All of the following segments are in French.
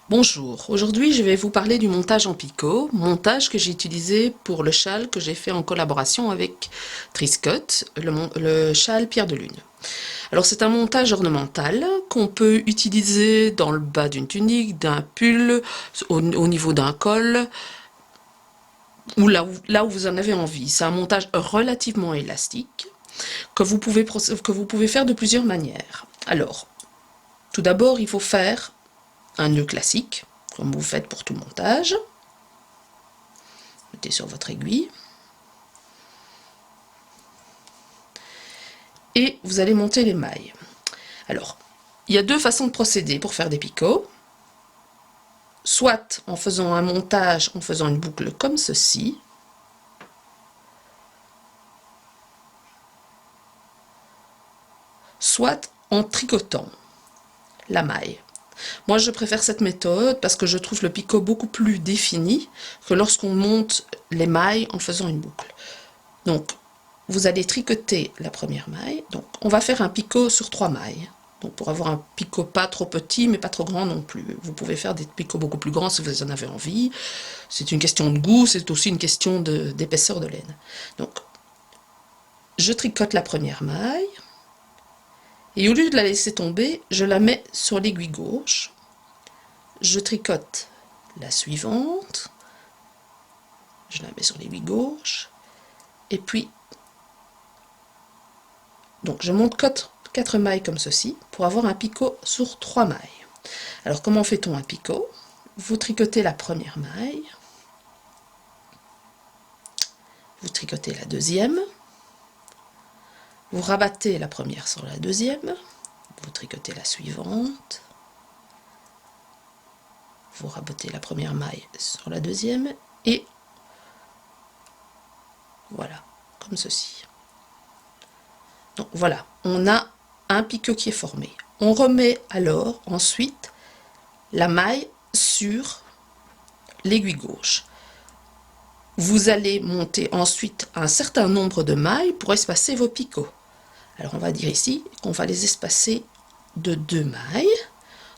Bonjour, aujourd'hui je vais vous parler du montage en picot, montage que j'ai utilisé pour le châle que j'ai fait en collaboration avec Triscott, le châle Pierre de Lune. Alors c'est un montage ornemental qu'on peut utiliser dans le bas d'une tunique, d'un pull, au niveau d'un col, ou là où vous en avez envie. C'est un montage relativement élastique que vous pouvez faire de plusieurs manières. Alors, tout d'abord il faut faire un nœud classique, comme vous faites pour tout montage. Mettez sur votre aiguille. Et vous allez monter les mailles. Alors, il y a deux façons de procéder pour faire des picots. Soit en faisant un montage, en faisant une boucle comme ceci. Soit en tricotant la maille. Moi, je préfère cette méthode parce que je trouve le picot beaucoup plus défini que lorsqu'on monte les mailles en faisant une boucle. Donc, vous allez tricoter la première maille. Donc, on va faire un picot sur 3 mailles. Donc, pour avoir un picot pas trop petit, mais pas trop grand non plus. Vous pouvez faire des picots beaucoup plus grands si vous en avez envie. C'est une question de goût, c'est aussi une question d'épaisseur de laine. Donc, je tricote la première maille. Et au lieu de la laisser tomber, je la mets sur l'aiguille gauche. Je tricote la suivante. Je la mets sur l'aiguille gauche. Et puis, donc je monte 4 mailles comme ceci pour avoir un picot sur 3 mailles. Alors comment fait-on un picot? Vous tricotez la première maille, vous tricotez la deuxième, vous rabattez la première sur la deuxième, vous tricotez la suivante, vous rabattez la première maille sur la deuxième et voilà, comme ceci. Donc voilà, on a un picot qui est formé. On remet alors ensuite la maille sur l'aiguille gauche. Vous allez monter ensuite un certain nombre de mailles pour espacer vos picots. Alors on va dire ici qu'on va les espacer de 2 mailles.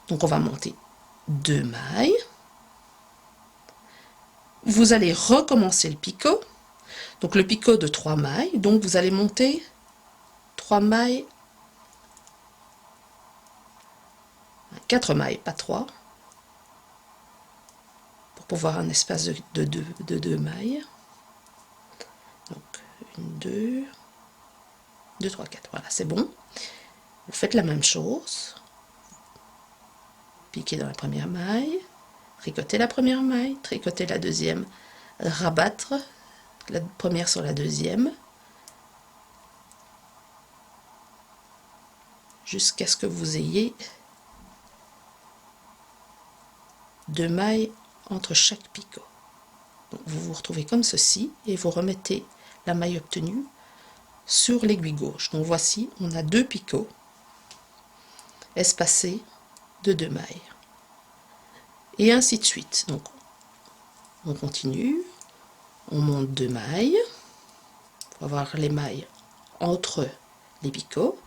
Donc on va monter 2 mailles. Vous allez recommencer le picot. Donc le picot de 3 mailles. Donc vous allez monter 3 mailles, 4 mailles, pas 3. Pour voir un espace de 2 mailles. Donc 1, 2, 2, 3, 4. Voilà, c'est bon. Vous faites la même chose. Piquez dans la première maille, tricotez la première maille, tricotez la deuxième, rabattre la première sur la deuxième, jusqu'à ce que vous ayez 2 mailles entre chaque picot. Donc vous vous retrouvez comme ceci et vous remettez la maille obtenue sur l'aiguille gauche. Donc voici, on a 2 picots espacés de 2 mailles. Et ainsi de suite. Donc on continue, on monte 2 mailles pour avoir les mailles entre les picots.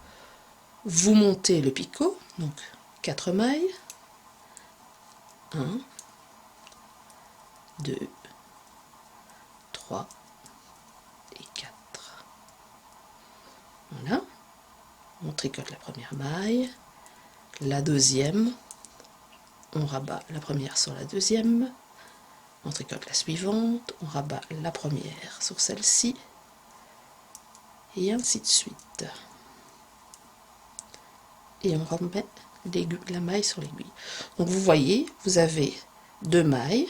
Vous montez le picot, donc 4 mailles. 1, 2, 3 et 4. Voilà. On tricote la première maille, la deuxième, on rabat la première sur la deuxième, on tricote la suivante, on rabat la première sur celle-ci, et ainsi de suite. Et on remet la maille sur l'aiguille. Donc vous voyez, vous avez 2 mailles,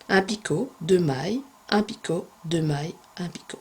un picot, 2 mailles, un picot, 2 mailles, un picot.